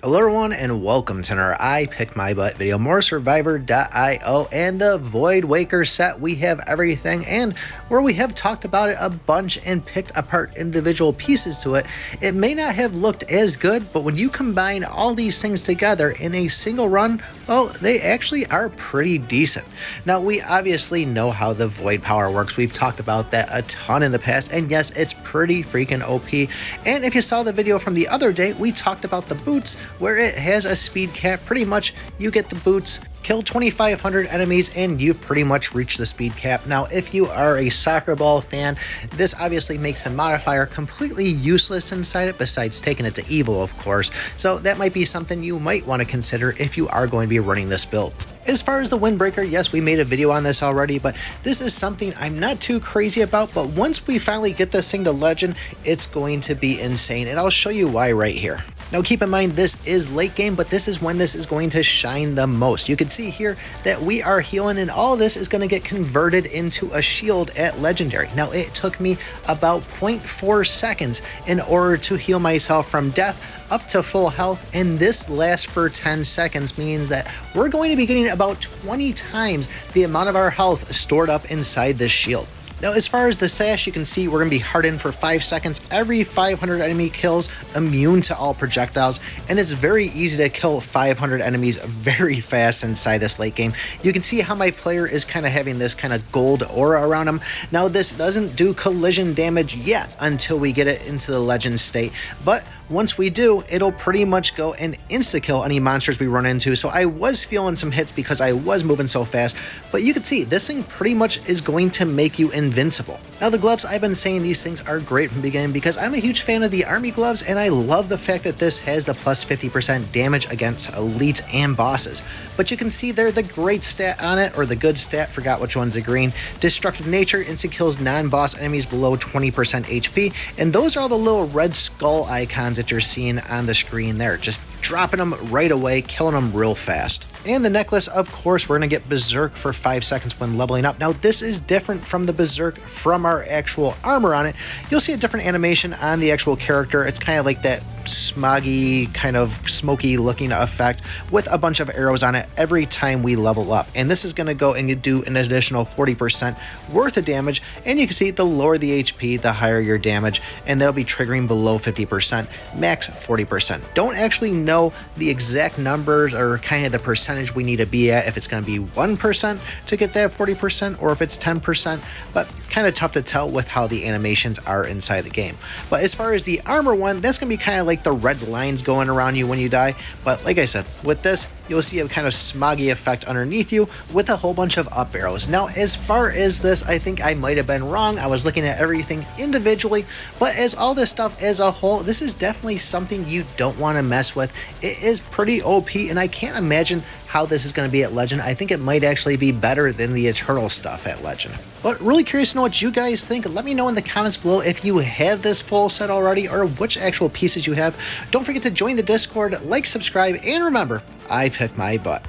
Hello everyone and welcome to our I Pick My Butt video. More Survivor.io and the Voidwaker set. We have everything, and where we have talked about it a bunch and picked apart individual pieces to it, it may not have looked as good, but when you combine all these things together in a single run, well, they actually are pretty decent. Now, we obviously know how the Void power works. We've talked about that a ton in the past, and yes, it's pretty freaking OP. And if you saw the video from the other day, we talked about the boots, where it has a speed cap. Pretty much you get the boots, kill 2,500 enemies, and you've pretty much reached the speed cap. Now, if you are a soccer ball fan, this obviously makes the modifier completely useless inside it, besides taking it to Evo, of course. So that might be something you might want to consider if you are going to be running this build. As far as the windbreaker, yes, we made a video on this already, but this is something I'm not too crazy about. But once we finally get this thing to legend, it's going to be insane, and I'll show you why right here. Now, keep in mind, this is late game, but this is when this is going to shine the most. You can see here that we are healing, and all this is going to get converted into a shield at legendary. Now, it took me about 0.4 seconds in order to heal myself from death up to full health, and this lasts for 10 seconds, means that we're going to be getting about 20 times the amount of our health stored up inside this shield. Now, as far as the sash, you can see we're going to be hardened for 5 seconds. Every 500 enemy kills, immune to all projectiles, and it's very easy to kill 500 enemies very fast inside this late game. You can see how my player is kind of having this kind of gold aura around him. Now, this doesn't do collision damage yet until we get it into the legend state, but once we do, it'll pretty much go and insta-kill any monsters we run into. So I was feeling some hits because I was moving so fast, but you can see this thing pretty much is going to make you invincible. Now, the gloves, I've been saying these things are great from the beginning because I'm a huge fan of the army gloves, and I love the fact that this has the plus 50% damage against elites and bosses. But you can see there the great stat on it, or the good stat, forgot which one's the green. Destructive nature insta-kills non-boss enemies below 20% HP, and those are all the little red skull icons that you're seeing on the screen there, just dropping them right away, killing them real fast. And the necklace, of course, we're going to get Berserk for 5 seconds when leveling up. Now, this is different from the Berserk from our actual armor on it. You'll see a different animation on the actual character. It's kind of like that smoggy, kind of smoky looking effect with a bunch of arrows on it every time we level up. And this is going to go and you do an additional 40% worth of damage. And you can see the lower the HP, the higher your damage, and that'll be triggering below 50%, max 40%. Don't actually know the exact numbers or kind of the percentage we need to be at, if it's going to be 1% to get that 40% or if it's 10%, but kind of tough to tell with how the animations are inside the game. But as far as the armor one, that's going to be kind of like the red lines going around you when you die. But like I said, with this, you'll see a kind of smoggy effect underneath you with a whole bunch of up arrows. Now, as far as this, I think I might have been wrong. I was looking at everything individually, but as all this stuff as a whole, this is definitely something you don't want to mess with. It is pretty OP, and I can't imagine how this is going to be at Legend. I think it might actually be better than the Eternal stuff at Legend. But really curious to know what you guys think. Let me know in the comments below if you have this full set already or which actual pieces you have. Don't forget to join the Discord, like, subscribe, and remember, I pick my butt.